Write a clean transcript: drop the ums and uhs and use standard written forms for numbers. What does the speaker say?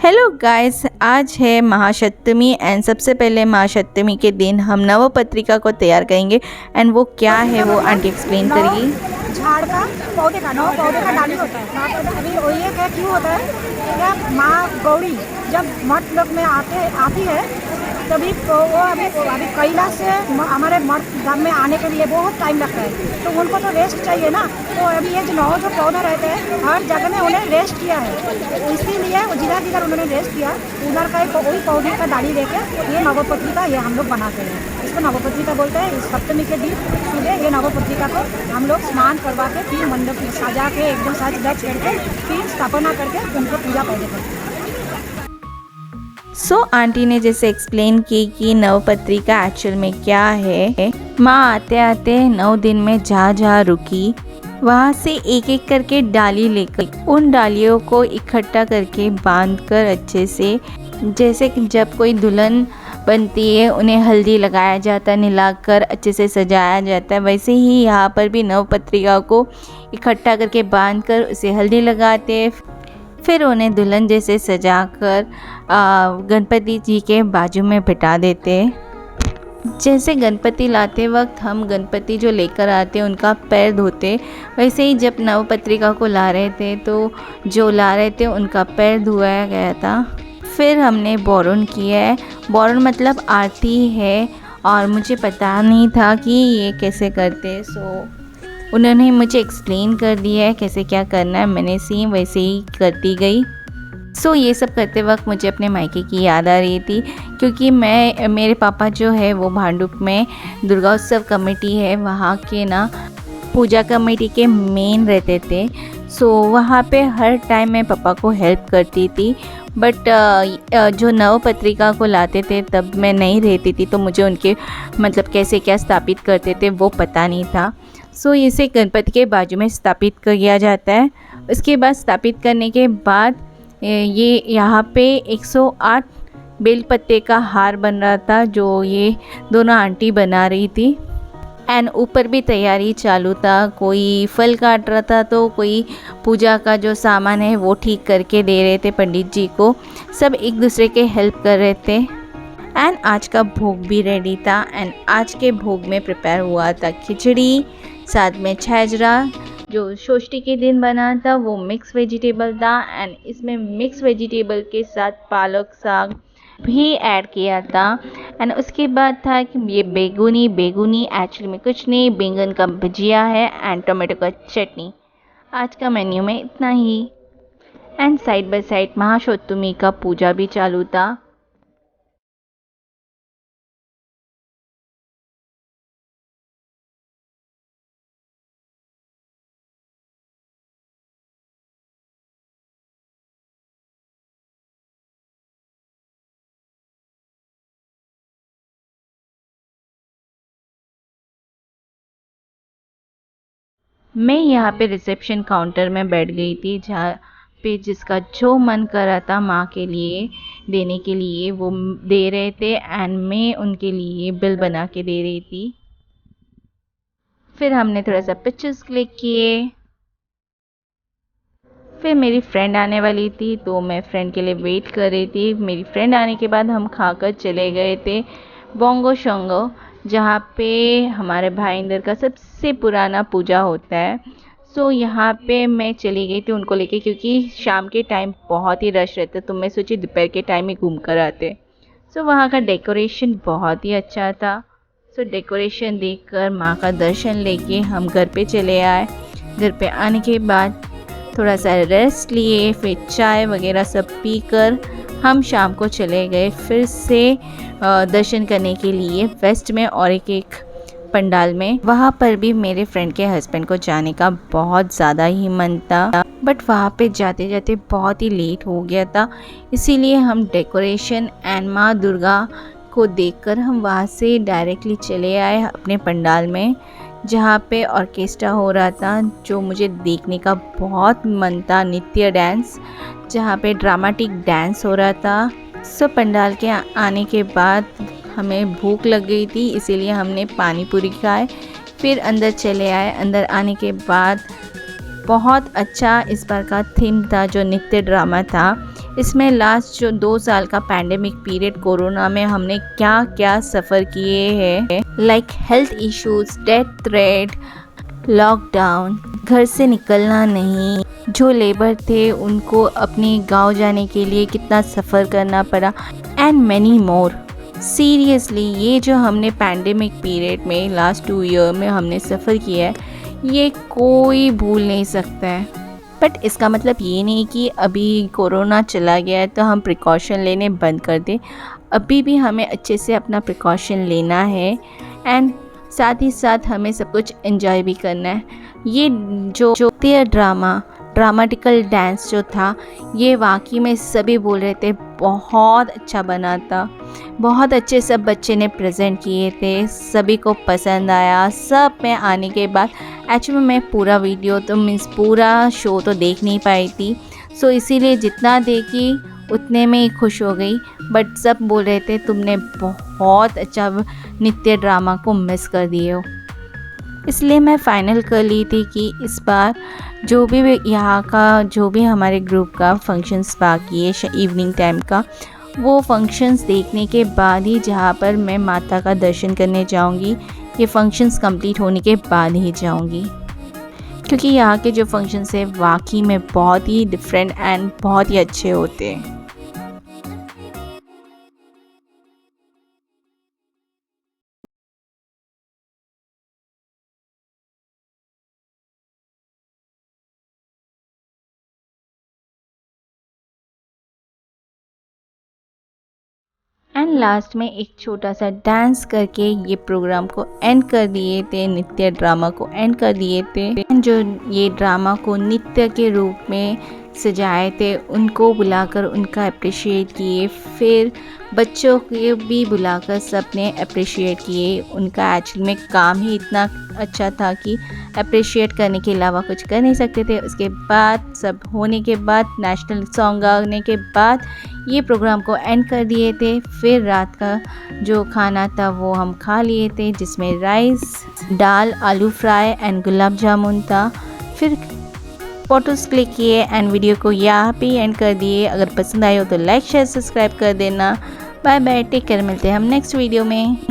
Hello guys, आज है Mahasaptami and सबसे पहले महासप्तमी के दिन हम नवपत्रिका को तैयार करेंगे एंड वो क्या है वो आंटी एक्सप्लेन करेगी। झाड़ का पौधे का नौ पौधे का डाली होता है। अभी वो ये क्या क्यों होता है, क्या माँ गौरी जब मठ लोक में आती है तभी वो अभी कैलाश से हमारे मठ धाम में आने के लिए बहुत टाइम लगता है, तो उनको तो रेस्ट चाहिए ना। तो अभी ये जो पौधे रहते हैं हर जगह में उन्हें रेस्ट किया है, इसीलिए जिधर उन्होंने रेस्ट किया उधर का वही पौधे का डाली लेके ये नवपत्रिका ये हम लोग बनाते हैं। इसको नवपत्रिका बोलते हैं। इस सप्तमी के दिन सुबह ये नवपत्रिका को हम लोग स्नान करवा के फिर मंडप सजा के एकदम सज धज करके फिर स्थापना करके उनको पूजा पहले करते हैं। सो आंटी ने जैसे एक्सप्लेन की कि नवपत्रिका एक्चुअल में क्या है। माँ आते आते 9 दिन में जहाँ रुकी वहाँ से एक एक करके डाली लेकर उन डालियों को इकट्ठा करके बांधकर अच्छे से, जैसे कि जब कोई दुल्हन बनती है उन्हें हल्दी लगाया जाता है, नहलाकर अच्छे से सजाया जाता है, वैसे ही यहाँ पर भी नवपत्रिका को इकट्ठा करके बांधकर उसे हल्दी लगाते हैं। फिर उन्हें दुल्हन जैसे सजाकर गणपति जी के बाजू में बिठा देते। जैसे गणपति लाते वक्त हम गणपति जो लेकर आते हैं उनका पैर धोते, वैसे ही जब नवपत्रिका को ला रहे थे तो जो ला रहे थे उनका पैर धुआया गया था। फिर हमने बोरन किया है। बोरन मतलब आरती है और मुझे पता नहीं था कि ये कैसे करते, सो उन्होंने मुझे एक्सप्लेन कर दिया है कैसे क्या करना है, मैंने सेम वैसे ही करती गई। सो ये सब करते वक्त मुझे अपने मायके की याद आ रही थी, क्योंकि मेरे पापा जो है वो भांडुप में दुर्गा उत्सव कमेटी है वहाँ के ना पूजा कमेटी के मेन रहते थे। सो वहाँ पे हर टाइम मैं पापा को हेल्प करती थी, बट जो नवपत्रिका को लाते थे तब मैं नहीं रहती थी, तो मुझे उनके मतलब कैसे क्या स्थापित करते थे वो पता नहीं था। सो इसे गणपति के बाजू में स्थापित किया जाता है। उसके बाद स्थापित करने के बाद ये यहाँ पे 108 बेल पत्ते का हार बन रहा था जो ये दोनों आंटी बना रही थी। एंड ऊपर भी तैयारी चालू था, कोई फल काट रहा था तो कोई पूजा का जो सामान है वो ठीक करके दे रहे थे पंडित जी को। सब एक दूसरे के हेल्प कर रहे थे। एंड आज का भोग भी रेडी था। एंड आज के भोग में प्रिपेयर हुआ था खिचड़ी, साथ में छेजरा जो षष्ठी के दिन बना था वो मिक्स वेजिटेबल था। एंड इसमें मिक्स वेजिटेबल के साथ पालक साग भी ऐड किया था। एंड उसके बाद था कि ये बेगुनी एक्चुअली में कुछ नहीं, बैंगन का भुजिया है एंड टोमेटो का चटनी। आज का मेन्यू में इतना ही। And side by side Mahasaptami का पूजा भी चालू था। मैं यहाँ पे रिसेप्शन काउंटर में बैठ गई थी, जहाँ पे जिसका जो मन कर रहा था माँ के लिए देने के लिए वो दे रहे थे एंड मैं उनके लिए बिल बना के दे रही थी। फिर हमने थोड़ा सा पिक्चर्स क्लिक किए। फिर मेरी फ्रेंड आने वाली थी तो मैं फ्रेंड के लिए वेट कर रही थी। मेरी फ्रेंड आने के बाद हम खाकर चले गए थे बोंगो शोंगो, जहाँ पे हमारे भाईंदर का सबसे पुराना पूजा होता है। सो यहाँ पे मैं चली गई थी उनको लेके, क्योंकि शाम के टाइम बहुत ही रश रहता, तो मैं सोची दोपहर के टाइम ही घूम कर आते। सो वहाँ का डेकोरेशन बहुत ही अच्छा था। सो डेकोरेशन देखकर माँ का दर्शन लेके हम घर पे चले आए। घर पे आने के बाद थोड़ा सा रेस्ट लिए, फिर चाय वगैरह सब पीकर हम शाम को चले गए फिर से दर्शन करने के लिए वेस्ट में और एक पंडाल में। वहाँ पर भी मेरे फ्रेंड के हस्बैंड को जाने का बहुत ज़्यादा ही मन था, बट वहाँ पे जाते जाते बहुत ही लेट हो गया था, इसीलिए हम डेकोरेशन एंड माँ दुर्गा को देखकर हम वहाँ से डायरेक्टली चले आए अपने पंडाल में, जहाँ पे ऑर्केस्ट्रा हो रहा था जो मुझे देखने का बहुत मन था। नृत्य डांस, जहाँ पे ड्रामेटिक डांस हो रहा था। सो पंडाल के आने के बाद हमें भूख लग गई थी, इसीलिए हमने पानी पूरी खाए, फिर अंदर चले आए। अंदर आने के बाद बहुत अच्छा इस बार का थीम था जो नृत्य ड्रामा था। इसमें लास्ट जो 2 साल का पैंडेमिक पीरियड कोरोना में हमने क्या क्या सफ़र किए हैं, like health issues, death threat, lockdown, घर से निकलना नहीं, जो लेबर थे उनको अपने गांव जाने के लिए कितना सफ़र करना पड़ा, एंड मैनी मोर। सीरियसली ये जो हमने पैंडेमिक पीरियड में लास्ट 2 ईयर में हमने सफ़र किया है, ये कोई भूल नहीं सकता है। बट इसका मतलब ये नहीं कि अभी कोरोना चला गया है तो हम प्रिकॉशन लेने बंद कर दें। अभी भी हमें अच्छे से अपना प्रिकॉशन लेना है एंड साथ ही साथ हमें सब कुछ एंजॉय भी करना है। ये जो ड्रामेटिकल डांस जो था, ये वाकई में सभी बोल रहे थे बहुत अच्छा बना था, बहुत अच्छे सब बच्चे ने प्रेजेंट किए थे, सभी को पसंद आया। सब में आने के बाद एक्चुअली मैं पूरा वीडियो तो मीन्स पूरा शो तो देख नहीं पाई थी, सो इसीलिए जितना देखी उतने में ही खुश हो गई। बट सब बोल रहे थे तुमने बहुत अच्छा नृत्य ड्रामा को मिस कर दिए हो, इसलिए मैं फ़ाइनल कर ली थी कि इस बार जो भी यहाँ का जो भी हमारे ग्रुप का फंक्शंस बाकी है इवनिंग टाइम का, वो फंक्शंस देखने के बाद ही जहाँ पर मैं माता का दर्शन करने जाऊँगी, ये फंक्शंस कंप्लीट होने के बाद ही जाऊँगी, क्योंकि यहाँ के जो फंक्शंस है वाकई में बहुत ही डिफरेंट एंड बहुत ही अच्छे होते हैं। एंड लास्ट में एक छोटा सा डांस करके ये प्रोग्राम को एंड कर दिए थे, नृत्य ड्रामा को एंड कर दिए थे। जो ये ड्रामा को नृत्य के रूप में सजाए थे उनको बुलाकर उनका अप्रिशिएट किए, फिर बच्चों को भी बुलाकर सब ने अप्रिशिएट किए। उनका एक्चुअली में काम ही इतना अच्छा था कि अप्रिशिएट करने के अलावा कुछ कर नहीं सकते थे। उसके बाद सब होने के बाद नेशनल सॉन्ग गाने के बाद ये प्रोग्राम को एंड कर दिए थे। फिर रात का जो खाना था वो हम खा लिए थे, जिसमें राइस, दाल, आलू फ्राई एंड गुलाब जामुन था। फिर फ़ोटोज़ क्लिक किए एंड वीडियो को यहाँ पे एंड कर दिए। अगर पसंद आए हो तो लाइक शेयर सब्सक्राइब कर देना। बाय बाय, टेक केयर, मिलते हैं हम नेक्स्ट वीडियो में।